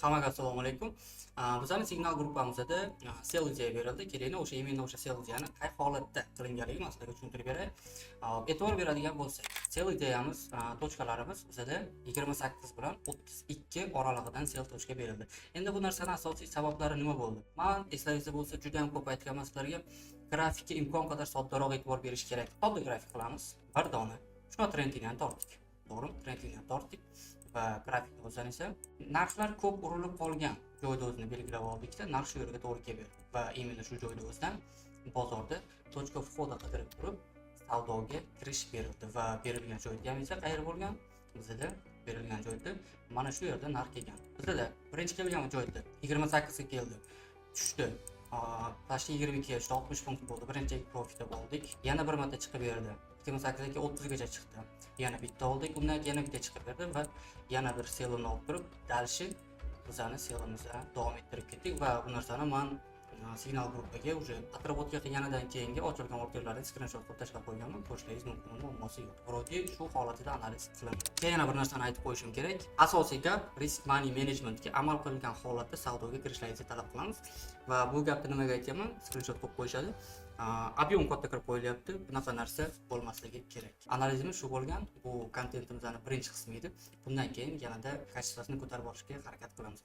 Hammaga assalomu alaykum. Bizning signal gruppamizda sell ideya berildi. Keling, o'sha imенно o'sha sell ideyani qay holatda qilinganligini man sizlarga tushuntirib beray. E'tibor beradigan bo'lsak, sell ideyamiz tochkalarimiz bizda 28 bilan 32 oralig'idan sell tochka berildi. Endi bu narsaning asosiy sabablari nima bo'ldi? Men eslaringizda bo'lsa, juda ham ko'p aytganman sizlarga, grafikka imkon qadar soddaroq e'tibor berish kerak. Oddiy grafik qilamiz. Bir dona. Shuna trendini tortdik. To'g'rimi? Trendini tortdik. Va grafikni bo'lsangiz narxlar ko'p urilib qolgan joyda o'zini belgilab oldikda narx shu yerga to'g'ri kelib berdi va именно shu joyda o'zidan bozorda точка входа qidirib turib savdoga kirish berildi va berilgan joyda ham esa qayerda bo'lgan? Bizda berilgan joyda mana shu yerda narx kelgan. Bizda birinchi kelgan joyda 28 ga keldi. Tushdi. Tashi 22 ga 60 punkt bo'ldi. Birinchi profitda bo'ldik. Yana bir marta chiqib berdi. 28 ga 30 gacha chiqdi. Yana bitta oldik, undan keyin yana bitta chiqib berdi va yana bir sellni olib turib, dalshi bizani sellimizni davom ettirib ketdik va bu narsani men signal gruppaga уже отработка qilganidan keyingi ochilgan orderlarni skrinshot qilib tashlab qo'yganman. Ko'rishingiz mumkin, muammosi yo'q. Vроде shu holatida analiz qilindi. Keyin yana bir narsani aytib qo'yishim kerak. Asosiy gap risk money managementga amal qilingan holatda savdoga kirishlaringizni talab qilamiz va bu gapni nimaga aytganman? Skrinshot qilib qo'yishadi. Объем katta kirib qo'yilyapti. Bunaqa narsa bo'lmasligi kerak. Analizimiz shu bo'lgan. Bu kontentimizning birinchi qismi edi. Bundan keyin yanada kачествосini ko'tarib olishga harakat qilamiz.